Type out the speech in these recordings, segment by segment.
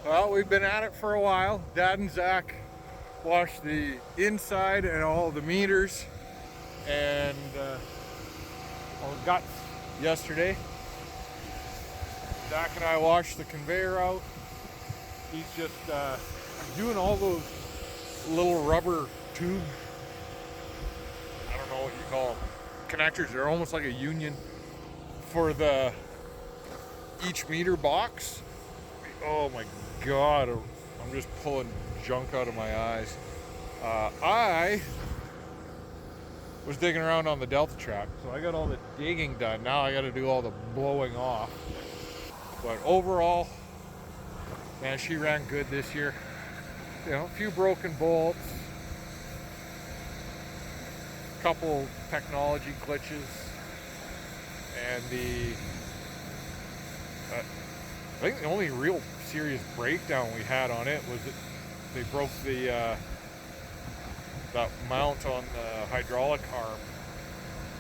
Well, we've been at it for a while. Dad and Zach washed the inside and all the meters and all the guts yesterday. Zach and I washed the conveyor out. He's just doing all those little rubber tube, I don't know what you call them, connectors. They're almost like a union for the each meter box. Oh my God, I'm just pulling junk out of my eyes. I was digging around on the Delta track, so I got all the digging done. Now I got to do all the blowing off. But overall, man, she ran good this year. You know, a few broken bolts, a couple technology glitches, and I think the only real serious breakdown we had on it was that they broke that mount on the hydraulic arm,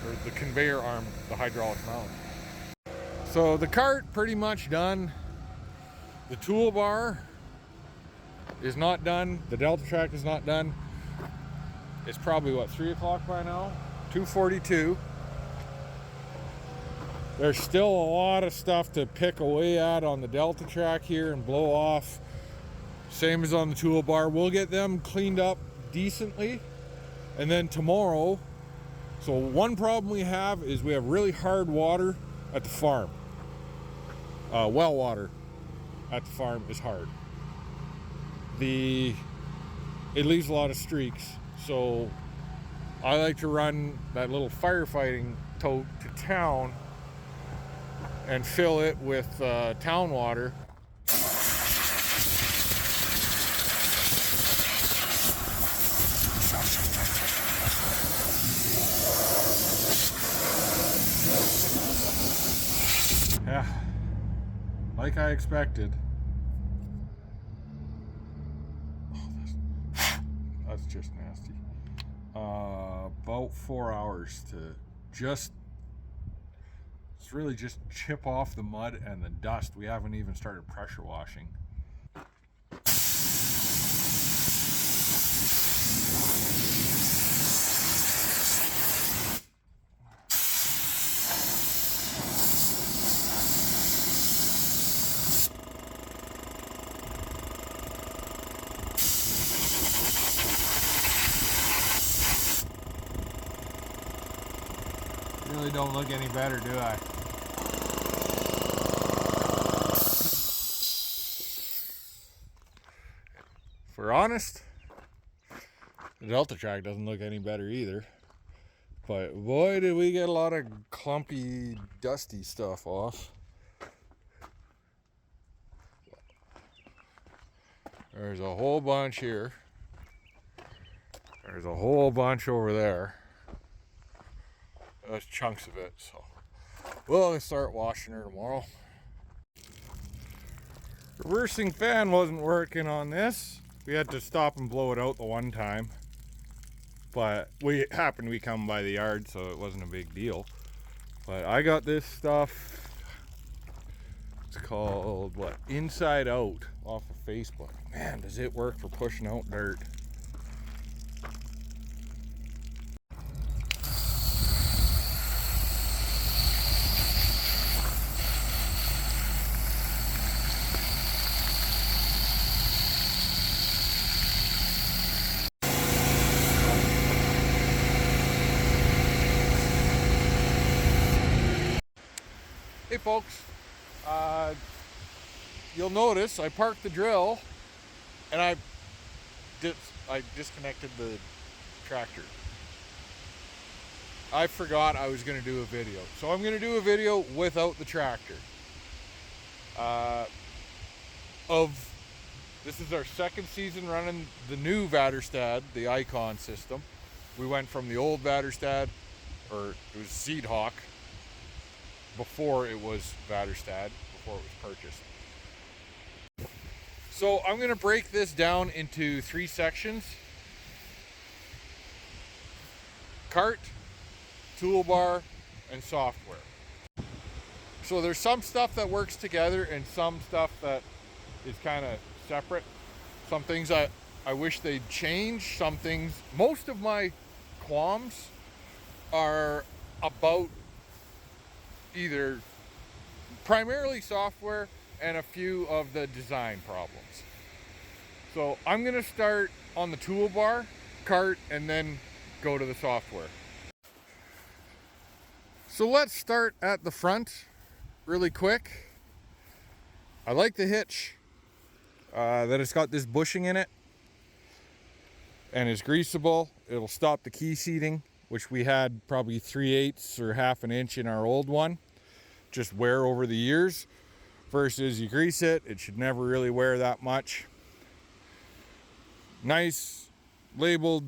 or the conveyor arm, the hydraulic mount. So the cart pretty much done. The toolbar is not done. The Delta track is not done. It's probably what, 3 o'clock by now? 2:42. There's still a lot of stuff to pick away at on the Delta track here and blow off. Same as on the toolbar. We'll get them cleaned up decently. And then tomorrow, so one problem we have is we have really hard water at the farm. Well water at the farm is hard. It leaves a lot of streaks. So I like to run that little firefighting tote to town and fill it with town water. Yeah, like I expected. Oh, that's just nasty. About 4 hours to just really just chip off the mud and the dust. We haven't even started pressure washing. Really don't look any better, do I? If we're honest, the Delta track doesn't look any better either. But boy, did we get a lot of clumpy, dusty stuff off. There's a whole bunch here. There's a whole bunch over there. There's chunks of it, so we'll start washing her tomorrow. Reversing fan wasn't working on this. We had to stop and blow it out the one time. But we happened to be coming by the yard, so it wasn't a big deal. But I got this stuff. It's called, what, Inside Out off of Facebook. Man, does it work for pushing out dirt. Hey folks, you'll notice I parked the drill and I disconnected the tractor. I forgot I was going to do a video, so I'm going to do a video without the tractor. This is our second season running the new Vaderstad, the Icon system. We went from the old Vaderstad, or it was Seedhawk, before it was Vaderstad, before it was purchased. So I'm going to break this down into 3 sections: cart, toolbar, and software. So there's some stuff that works together and some stuff that is kind of separate. Some things I wish they'd change. Some things, most of my qualms are about either primarily software and a few of the design problems. So I'm gonna start on the toolbar, cart, and then go to the software. So let's start at the front really quick. I like the hitch, that it's got this bushing in it and is greasable. It'll stop the key seating, which we had probably 3/8 or half an inch in our old one, just wear over the years. Versus you grease it, it should never really wear that much. Nice labeled,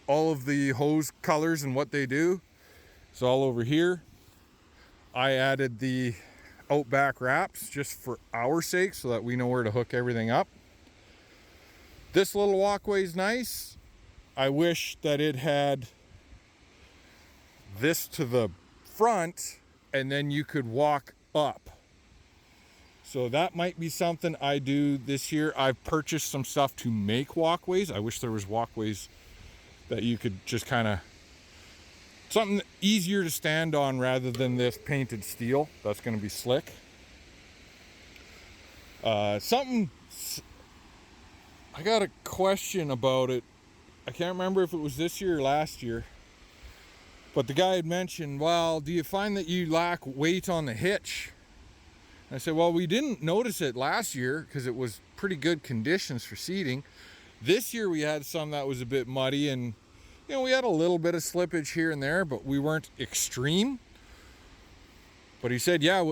all of the hose colors and what they do. It's all over here. I added the Outback wraps just for our sake so that we know where to hook everything up. This little walkway is nice. I wish that it had this to the front and then you could walk up. So that might be something I do this year. I've purchased some stuff to make walkways. I wish there was walkways that you could just kind of, something easier to stand on rather than this painted steel. That's going to be slick. Something, I got a question about it. I can't remember if it was this year or last year, but the guy had mentioned, well, do you find that you lack weight on the hitch? And I said, well, we didn't notice it last year because it was pretty good conditions for seating. This year we had some that was a bit muddy, and you know, we had a little bit of slippage here and there, but we weren't extreme. But he said, yeah,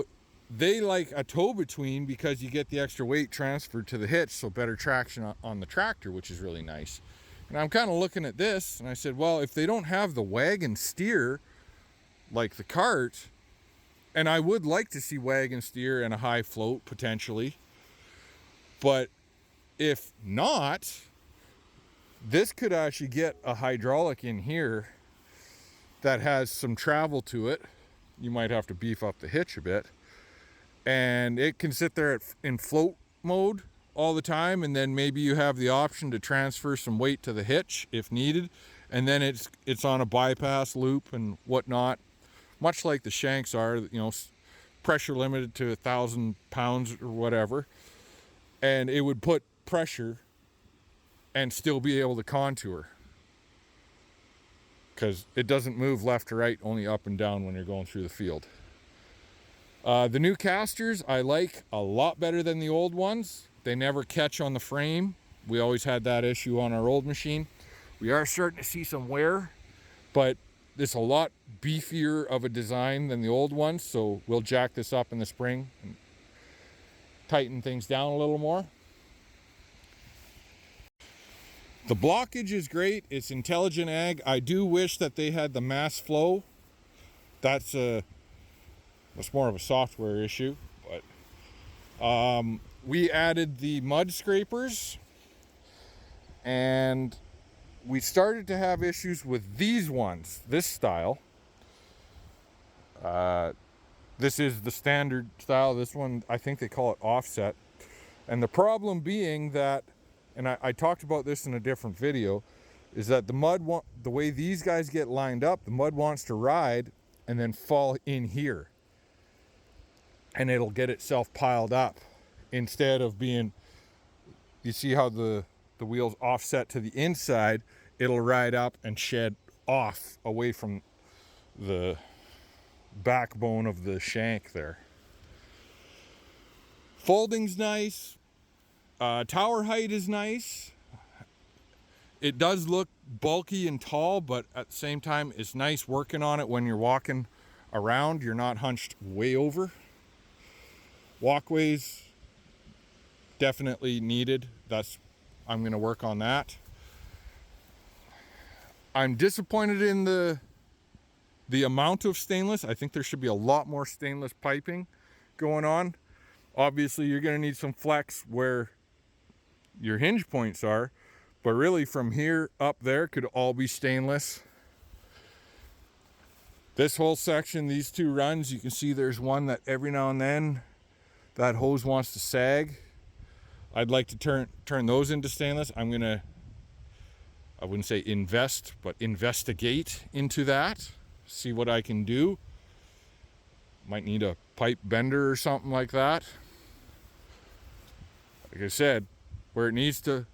they like a tow between because you get the extra weight transferred to the hitch, so better traction on the tractor, which is really nice. And I'm kind of looking at this and I said, well, if they don't have the wagon steer like the cart, and I would like to see wagon steer and a high float potentially, but if not, this could actually get a hydraulic in here that has some travel to it. You might have to beef up the hitch a bit, and it can sit there in float mode all the time, and then maybe you have the option to transfer some weight to the hitch if needed, and then it's on a bypass loop and whatnot, much like the shanks are, you know, pressure limited to 1,000 pounds or whatever, and it would put pressure and still be able to contour because it doesn't move left to right, only up and down when you're going through the field. The new casters I like a lot better than the old ones. They never catch on the frame. We always had that issue on our old machine. We are starting to see some wear, but it's a lot beefier of a design than the old ones, so we'll jack this up in the spring and tighten things down a little more. The blockage is great. It's intelligent ag. I do wish that they had the mass flow. That's more of a software issue, but we added the mud scrapers, and we started to have issues with these ones, this style. This is the standard style. This one, I think they call it offset. And the problem being that, and I talked about this in a different video, is that the way these guys get lined up, the mud wants to ride and then fall in here. And it'll get itself piled up instead of being, you see how the wheels offset to the inside, it'll ride up and shed off away from the backbone of the shank there. Folding's nice. Tower height is nice. It does look bulky and tall, but at the same time, it's nice working on it when you're walking around. You're not hunched way over. Walkways, definitely needed. I'm going to work on that. I'm disappointed in the amount of stainless. I think there should be a lot more stainless piping going on. Obviously, you're going to need some flex where your hinge points are, but really from here up there could all be stainless. This whole section, these two runs, you can see there's one that every now and then that hose wants to sag. I'd like to turn those into stainless. I'm gonna, I wouldn't say invest, but investigate into that. See what I can do. Might need a pipe bender or something like that. Like I said, where it needs to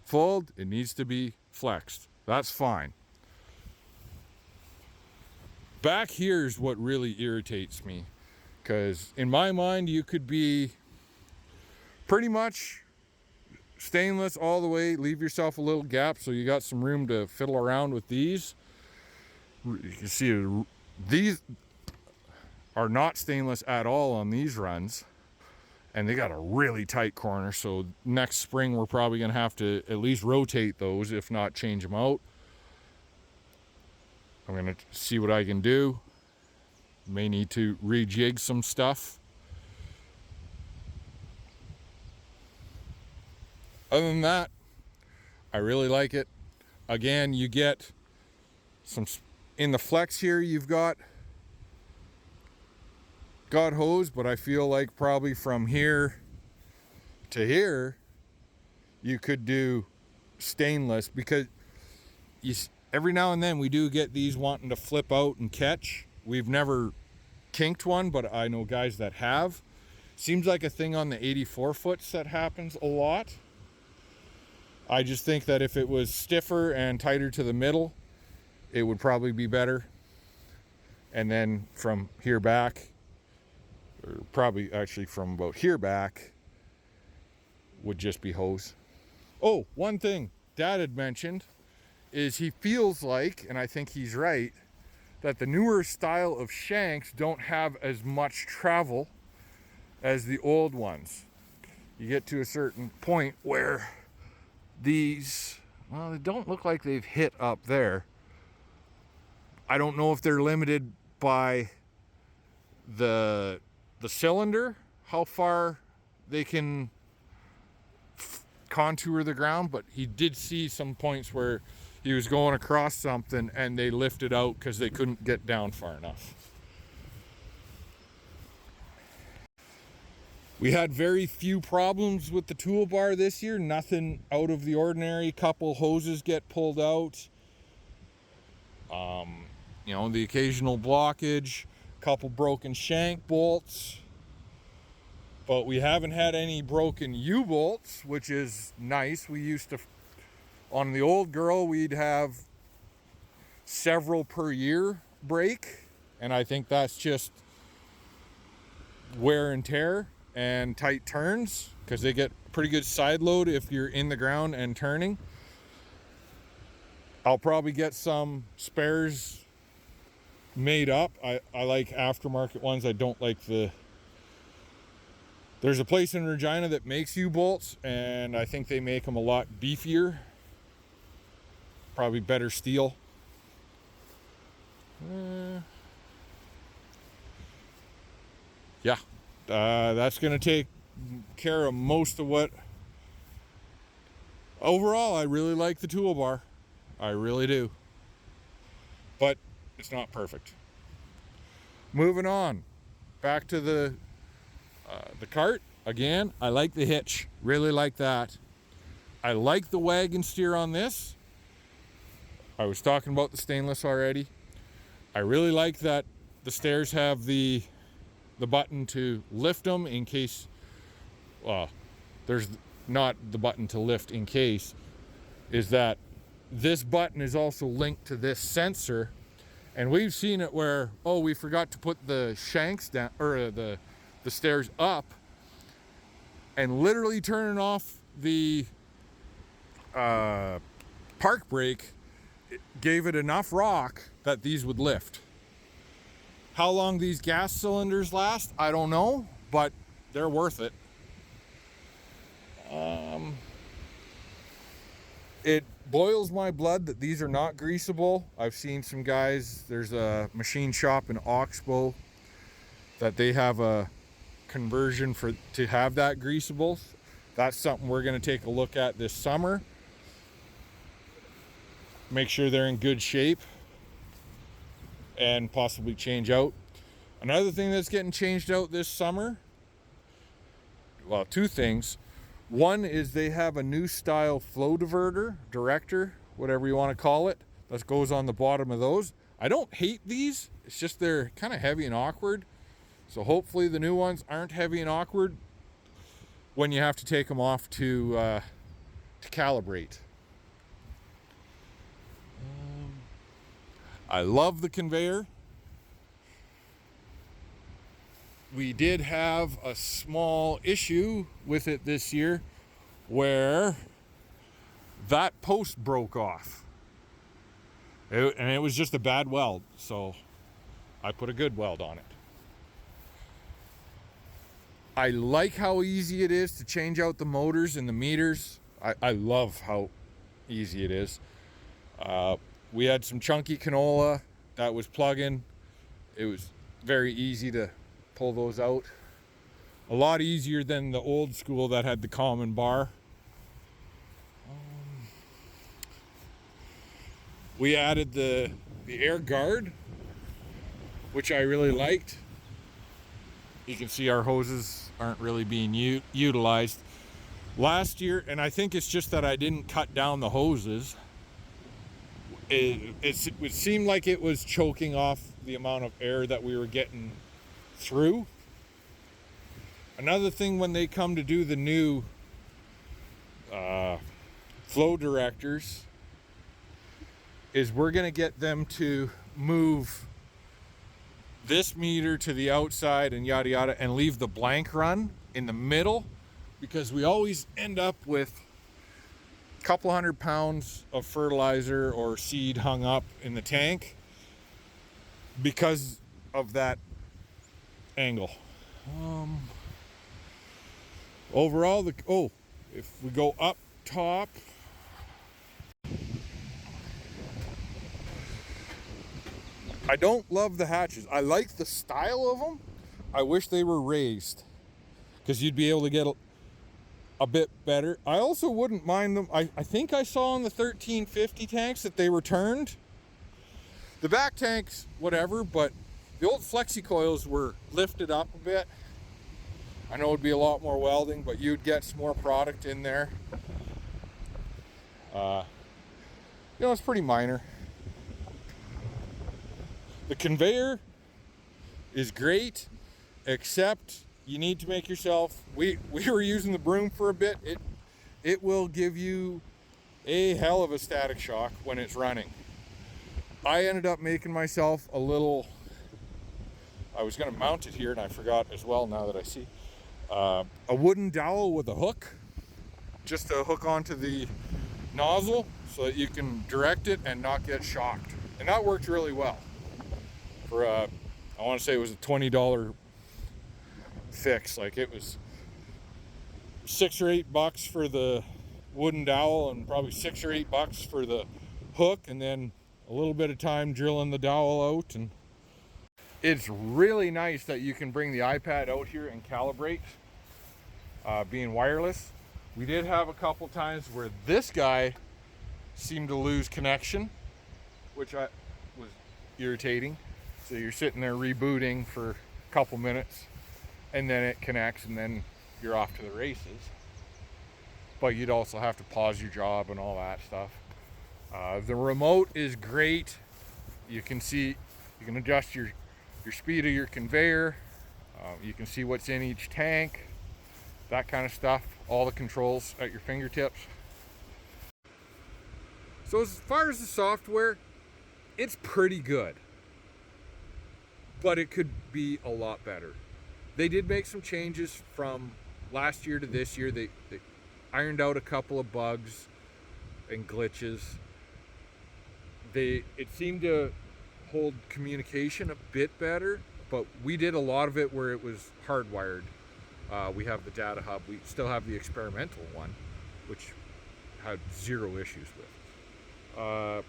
fold, it needs to be flexed. That's fine. Back here is what really irritates me, because in my mind you could be pretty much stainless all the way, leave yourself a little gap so you got some room to fiddle around with these. You can see these are not stainless at all on these runs, and they got a really tight corner, so next spring we're probably gonna have to at least rotate those, if not change them out. I'm gonna see what I can do. May need to rejig some stuff. Other than that, I really like it. Again, you get some in the flex here. You've got hose, but I feel like probably from here to here you could do stainless, because every now and then we do get these wanting to flip out and catch. We've never kinked one, but I know guys that have. Seems like a thing on the 84 foots that happens a lot. I just think that if it was stiffer and tighter to the middle, it would probably be better. And then from here back, or probably actually from about here back, would just be hose. Oh, one thing Dad had mentioned is he feels like, and I think he's right, that the newer style of shanks don't have as much travel as the old ones. You get to a certain point where these, well, they don't look like they've hit up there. I don't know if they're limited by the cylinder, how far they can contour the ground, but he did see some points where he was going across something and they lifted out because they couldn't get down far enough. We had very few problems with the toolbar this year, nothing out of the ordinary. Couple hoses get pulled out, you know, the occasional blockage, couple broken shank bolts, but we haven't had any broken U-bolts, which is nice. We used to, on the old girl, we'd have several per year break, and I think that's just wear and tear and tight turns, because they get pretty good side load if you're in the ground and turning. I'll probably get some spares made up. I like aftermarket ones. I don't like there's a place in Regina that makes U-bolts, and I think they make them a lot beefier, probably better steel. Yeah, that's gonna take care of most of what. Overall, I really like the toolbar. I really do. But it's not perfect. Moving on, back to the cart. Again, I like the hitch. Really like that. I like the wagon steer on this. I was talking about the stainless already. I really like that the stairs have the button to lift them in case there's not the button to lift in case, is that this button is also linked to this sensor. And we've seen it where, oh, we forgot to put the shanks down, or the stairs up, and literally turning off the park brake gave it enough rock that these would lift. How long these gas cylinders last, I don't know, but they're worth it. It boils my blood that these are not greasable. I've seen some guys, there's a machine shop in Oxbow that they have a conversion to have that greasable. That's something we're going to take a look at this summer. Make sure they're in good shape and possibly change out. Another thing that's getting changed out this summer, well, two things. One is they have a new style flow director, whatever you want to call it, that goes on the bottom of those. I don't hate these. It's just they're kind of heavy and awkward. So hopefully the new ones aren't heavy and awkward when you have to take them off to calibrate. I love the conveyor. We did have a small issue with it this year where that post broke off. And it was just a bad weld, so I put a good weld on it. I like how easy it is to change out the motors and the meters. I love how easy it is. We had some chunky canola that was plugging. It was very easy to pull those out. A lot easier than the old school that had the common bar. We added the air guard, which I really liked. You can see our hoses aren't really being utilized. Last year, and I think it's just that I didn't cut down the hoses, it seemed like it was choking off the amount of air that we were getting through. Another thing, when they come to do the new flow directors, is we're going to get them to move this meter to the outside and yada yada, and leave the blank run in the middle, because we always end up with a couple 100 pounds of fertilizer or seed hung up in the tank because of that angle. Overall, if we go up top, I don't love the hatches. I like the style of them. I wish they were raised, because you'd be able to get a bit better. I also wouldn't mind them. I think I saw in the 1350 tanks that they were turned. The back tanks, whatever, but the old flexi coils were lifted up a bit. I know it'd be a lot more welding, but you'd get some more product in there. It's pretty minor. The conveyor is great, except you need to make yourself, we were using the broom for a bit. It will give you a hell of a static shock when it's running. I ended up making myself a little, I was going to mount it here and I forgot as well now that I see, a wooden dowel with a hook, just to hook onto the nozzle so that you can direct it and not get shocked. And that worked really well. For I want to say it was a $20 fix. Like, it was $6 or $8 for the wooden dowel, and probably $6 or $8 for the hook, and then a little bit of time drilling the dowel out. And it's really nice that you can bring the iPad out here and calibrate, being wireless. We did have a couple times where this guy seemed to lose connection, which was irritating. So you're sitting there rebooting for a couple minutes, and then it connects, and then you're off to the races. But you'd also have to pause your job and all that stuff. The remote is great. You can adjust your speed of your conveyor. You can see what's in each tank, that kind of stuff. All the controls at your fingertips. So as far as the software, it's pretty good, but it could be a lot better. They did make some changes from last year to this year. They ironed out a couple of bugs and glitches. It seemed to hold communication a bit better, but we did a lot of it where it was hardwired. We have the data hub. We still have the experimental one, which had zero issues with.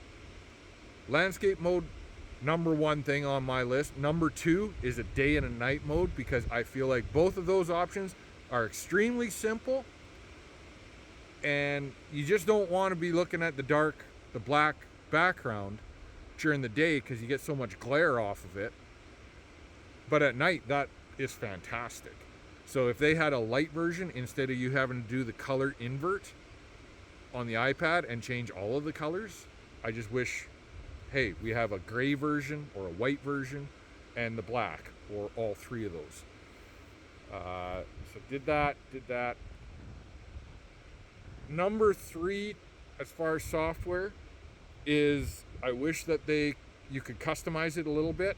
Landscape mode, number one thing on my list. Number two is a day and a night mode, because I feel like both of those options are extremely simple, and you just don't want to be looking at the black background during the day, because you get so much glare off of it. But at night, that is fantastic. So if they had a light version, instead of you having to do the color invert on the iPad and change all of the colors, I just wish, hey, we have a gray version or a white version and the black, or all three of those. So did that. Number 3, as far as software, is I wish that you could customize it a little bit.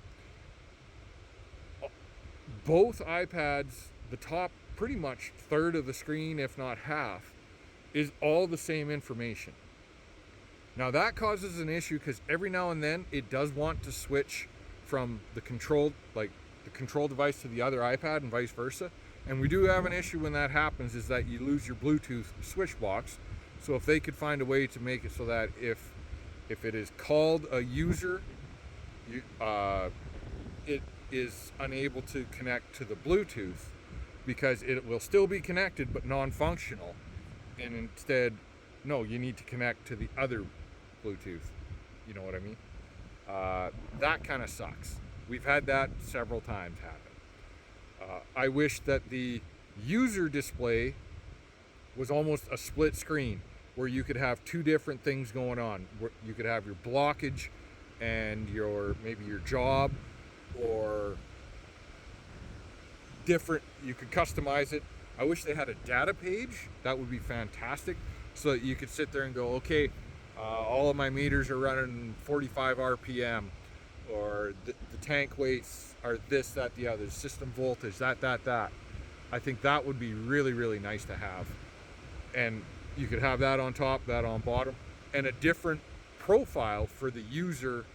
Both iPads, the top pretty much third of the screen, if not half, is all the same information. Now that causes an issue because every now and then it does want to switch from the control device to the other iPad and vice versa. And we do have an issue when that happens, is that you lose your Bluetooth switch box. So if they could find a way to make it so that if it is called a user, it is unable to connect to the Bluetooth, because it will still be connected but non-functional, and instead, no, you need to connect to the other Bluetooth. You know what I mean? That kind of sucks. We've had that several times happen. I wish that the user display was almost a split screen, where you could have two different things going on. Where you could have your blockage and maybe your job, or different. You could customize it. I wish they had a data page. That would be fantastic, so that you could sit there and go, okay, all of my meters are running 45 RPM, or the tank weights are this, that, the other, system voltage, that. I think that would be really, really nice to have. And you could have that on top, that on bottom, and a different profile for the user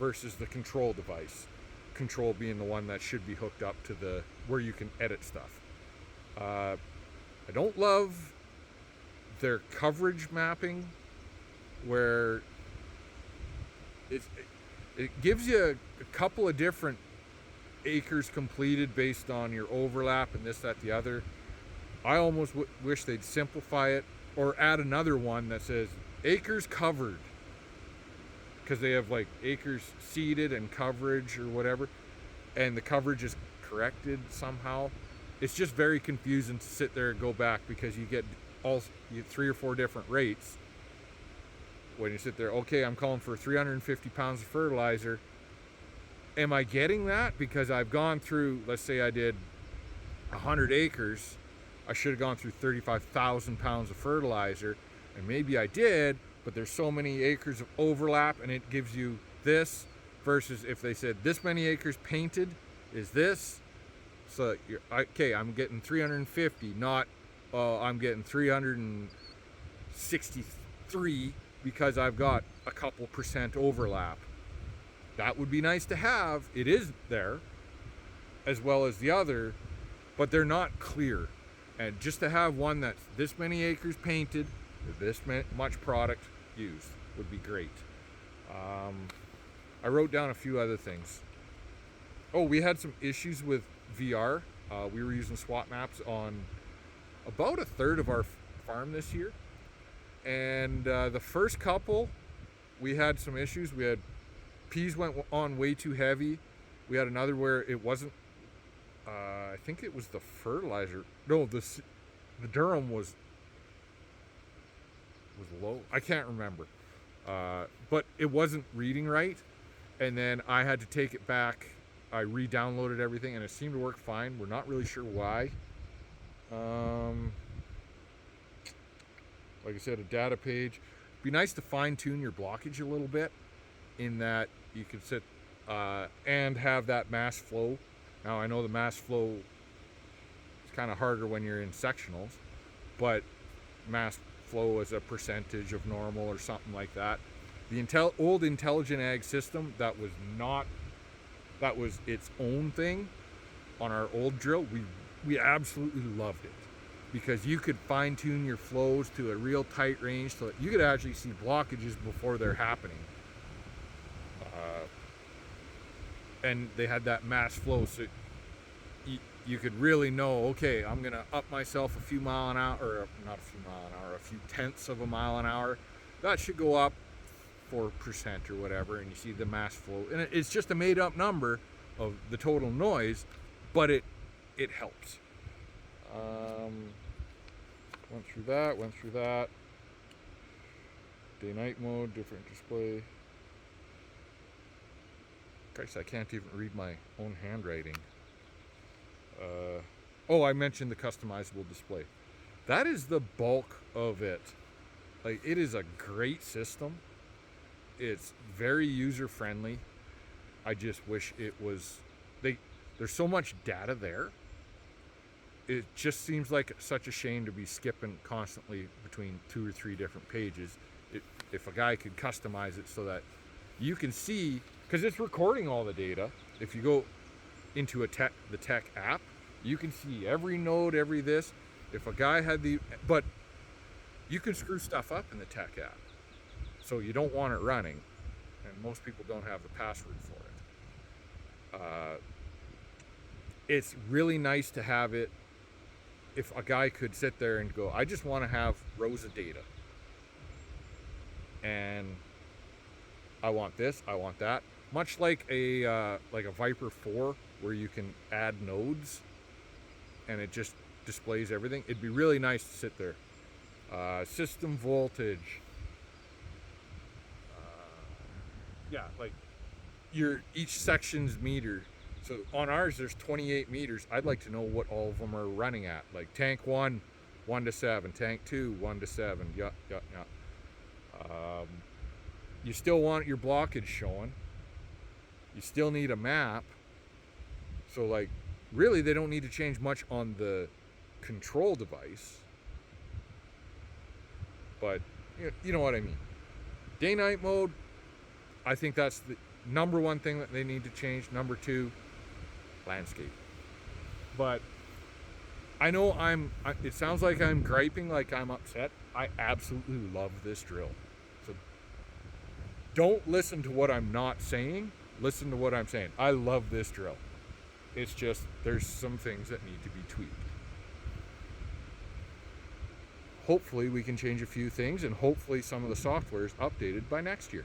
versus the control device. Control being the one that should be hooked up to where you can edit stuff. I don't love their coverage mapping, where it gives you a couple of different acres completed based on your overlap and this, that, the other. I almost wish they'd simplify it, or add another one that says acres covered, because they have like acres seeded and coverage or whatever, and the coverage is corrected somehow. It's just very confusing to sit there and go back, because you get 3 or 4 different rates when you sit there. Okay, I'm calling for 350 pounds of fertilizer. Am I getting that? Because I've gone through, let's say I did 100 acres, I should have gone through 35,000 pounds of fertilizer, and maybe I did, but there's so many acres of overlap, and it gives you this, versus if they said this many acres painted is this. So okay, I'm getting 350, not I'm getting 363 because I've got a couple percent overlap. That would be nice to have. It is there, as well as the other, but they're not clear. And just to have one that's this many acres painted, this much product used, would be great. I wrote down a few other things. Oh, we had some issues with VR. We were using swap maps on about a third of our farm this year. And the first couple, we had some issues. We had peas went on way too heavy. We had another where it wasn't, I think it was the fertilizer. No, the durum was low. I can't remember. But it wasn't reading right. And then I had to take it back. I re-downloaded everything, and it seemed to work fine. We're not really sure why. Like I said, a data page. Be nice to fine-tune your blockage a little bit, in that you could sit and have that mass flow. Now, I know the mass flow is kind of harder when you're in sectionals, but mass flow as a percentage of normal or something like that. The old Intelligent Ag system, that was its own thing on our old drill. We absolutely loved it, because you could fine tune your flows to a real tight range, so that you could actually see blockages before they're happening. And they had that mass flow, so you could really know, okay, I'm gonna up myself a few mile an hour, or not a few mile an hour, a few tenths of a mile an hour. That should go up 4% or whatever, and you see the mass flow, and it's just a made up number of the total noise, but it helps. Went through that. Day-night mode, different display. Christ, I can't even read my own handwriting. Oh, I mentioned the customizable display. That is the bulk of it. Like, it is a great system. It's very user-friendly. I just wish it was... There's so much data there. It just seems like such a shame to be skipping constantly between 2 or 3 different pages. If a guy could customize it so that you can see, because it's recording all the data. If you go into the tech app, you can see every node, every this. If a guy had but you can screw stuff up in the tech app. So you don't want it running, and most people don't have the password for it. It's really nice to have it. If a guy could sit there and go, I just want to have rows of data. And I want this, I want that. Much like a Viper 4, where you can add nodes and it just displays everything. It'd be really nice to sit there. System voltage. Yeah, like each section's meter. So on ours, there's 28 meters. I'd like to know what all of them are running at. Like tank 1, 1 to 7. Tank 2, 1 to 7. Yeah. You still want your blockage showing. You still need a map. So, like, really, they don't need to change much on the control device. But you know what I mean. Day-night mode, I think that's the number one thing that they need to change. Number 2, landscape. But I know it sounds like I'm griping, like I'm upset. I absolutely love this drill. So don't listen to what I'm not saying. Listen to what I'm saying. I love this drill. It's just there's some things that need to be tweaked. Hopefully we can change a few things, and hopefully some of the software is updated by next year.